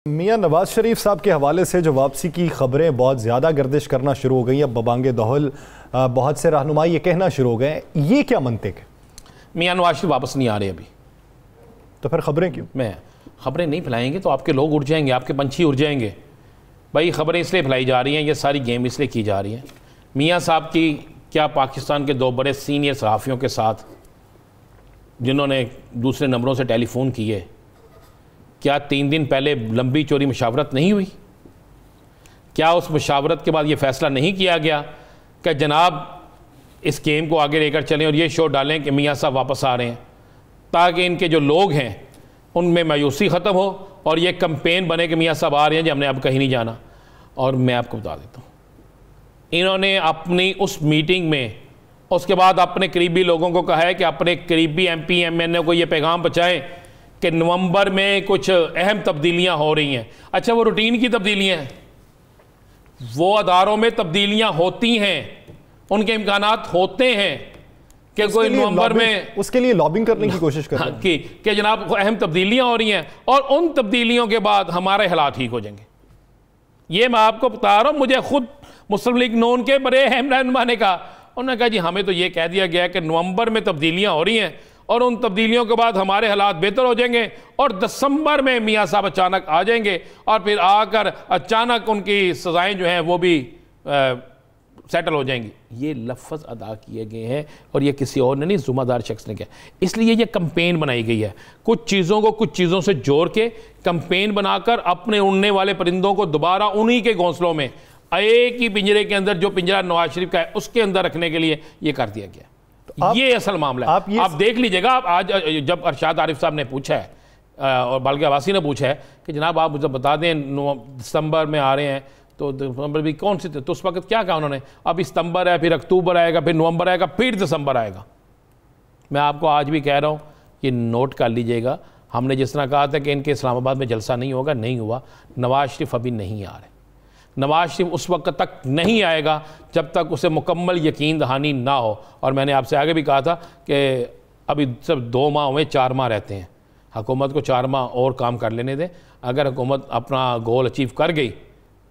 मियां नवाज शरीफ साहब के हवाले से जो वापसी की खबरें बहुत ज़्यादा गर्दिश करना शुरू हो गई, अब बबांगे दहल बहुत से रहनुमा ये कहना शुरू हो गए, ये क्या मंतिक है? मियां नवाज शरीफ वापस नहीं आ रहे अभी, तो फिर खबरें क्यों? मैं खबरें नहीं फैलाएंगे तो आपके लोग उड़ जाएंगे, आपके पंछी उड़ जाएंगे। भाई खबरें इसलिए फैलाई जा रही हैं, ये सारी गेम इसलिए की जा रही है। मियां साहब की क्या पाकिस्तान के दो बड़े सीनियर सहाफ़ियों के साथ जिन्होंने दूसरे नंबरों से टेलीफोन किए, क्या 3 दिन पहले लंबी चौड़ी मुशावरत नहीं हुई? क्या उस मुशावरत के बाद ये फ़ैसला नहीं किया गया कि जनाब इस गेम को आगे लेकर चलें और ये शो डालें कि मियां साहब वापस आ रहे हैं, ताकि इनके जो लोग हैं उनमें मायूसी ख़त्म हो और ये कैंपेन बने कि मियां साहब आ रहे हैं जी, हमने अब कहीं नहीं जाना। और मैं आपको बता देता हूँ, इन्होंने अपनी उस मीटिंग में उसके बाद अपने करीबी लोगों को कहा है कि अपने करीबी MP MNA को ये पैगाम पहुँचाएँ कि नवंबर में कुछ अहम तब्दीलियां हो रही हैं। अच्छा, वो रूटीन की तब्दीलियां हैं, वो अदारों में तब्दीलियां होती हैं, उनके इम्कानात होते हैं कि कोई नवंबर में उसके लिए लॉबिंग करने की कोशिश कर रहे हैं कि जनाब अहम तब्दीलियां हो रही हैं और उन तब्दीलियों के बाद हमारे हालात ठीक हो जाएंगे। ये मैं आपको बता रहा हूँ, मुझे खुद मुस्लिम लीग नून के बड़े अहम रहनुमा ने कहा, उन्होंने कहा जी हमें तो ये कह दिया गया कि नवंबर में तब्दीलियां हो रही हैं और उन तब्दीलियों के बाद हमारे हालात बेहतर हो जाएंगे और दिसंबर में मियां साहब अचानक आ जाएंगे और फिर आकर अचानक उनकी सज़ाएं जो हैं वो भी सेटल हो जाएंगी। ये लफ्ज़ अदा किए गए हैं और ये किसी और ने नहीं, ज़िम्मेदार शख्स ने किया। इसलिए ये कैंपेन बनाई गई है, कुछ चीज़ों को कुछ चीज़ों से जोड़ के कैंपेन बनाकर अपने उड़ने वाले परिंदों को दोबारा उन्हीं के घोंसलों में, एक ही पिंजरे के अंदर, जो पिंजरा नवाज शरीफ का है उसके अंदर रखने के लिए ये कर दिया गया। ये असल मामला है। आप देख लीजिएगा। आप आज जब अरशाद आरिफ साहब ने पूछा है और बाल्के अब्बासी ने पूछा है कि जनाब आप मुझे बता दें दिसंबर में आ रहे हैं, तो दिसंबर भी कौन सी थे, तो उस वक्त क्या कहा उन्होंने, अब सितंबर है, फिर अक्टूबर आएगा, फिर नवंबर आएगा, फिर दिसंबर आएगा। मैं आपको आज भी कह रहा हूँ, ये नोट कर लीजिएगा। हमने जिस तरह कहा था कि इनके इस्लामाबाद में जलसा नहीं होगा, नहीं हुआ। नवाज शरीफ अभी नहीं आ रहे। नवाज शरीफ उस वक्त तक नहीं आएगा जब तक उसे मुकम्मल यकीन दहानी ना हो। और मैंने आपसे आगे भी कहा था कि अभी सब 2 माह हुए, 4 माह रहते हैं, हुकूमत को 4 माह और काम कर लेने दें। अगर हुकूमत अपना गोल अचीव कर गई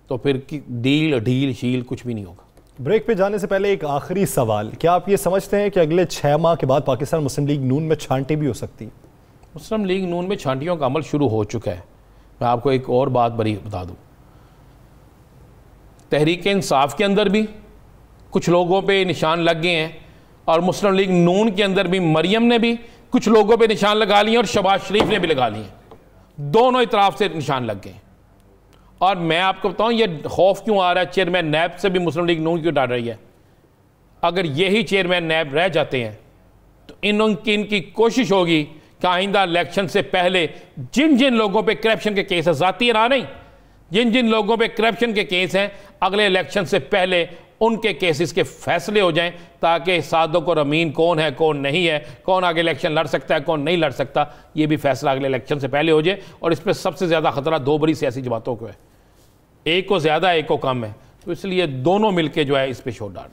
तो फिर डील ढील शील कुछ भी नहीं होगा। ब्रेक पे जाने से पहले एक आखिरी सवाल, क्या आप ये समझते हैं कि अगले 6 माह के बाद पाकिस्तान मुस्लिम लीग नून में छांटी भी हो सकती है? मुस्लिम लीग नून में छांटियों का अमल शुरू हो चुका है। मैं आपको एक और बात बड़ी बता दूँ, तहरीक इंसाफ के अंदर भी कुछ लोगों पे निशान लग गए हैं और मुस्लिम लीग नून के अंदर भी मरियम ने भी कुछ लोगों पे निशान लगा लिए और शहबाज शरीफ ने भी लगा लिए। दोनों तरफ से निशान लग गए। और मैं आपको बताऊं, ये खौफ क्यों आ रहा है, चेयरमैन नैब से भी मुस्लिम लीग नून क्यों डर रही है? अगर यही चेयरमैन नैब रह जाते हैं तो इनकी कोशिश होगी कि आइंदा इलेक्शन से पहले जिन जिन लोगों पर करप्शन के केस है, ज़ाती ना नहीं, जिन जिन लोगों पे करप्शन के केस हैं, अगले इलेक्शन से पहले उनके केसेस के फैसले हो जाएं, ताकि सादक और अमीन कौन है कौन नहीं है, कौन आगे इलेक्शन लड़ सकता है कौन नहीं लड़ सकता, ये भी फैसला अगले इलेक्शन से पहले हो जाए। और इसमें सबसे ज़्यादा खतरा 2 बड़ी सियासी जमातों को है, एक को ज़्यादा एक को कम है, तो इसलिए दोनों मिलकर जो है इस पर शोर डाल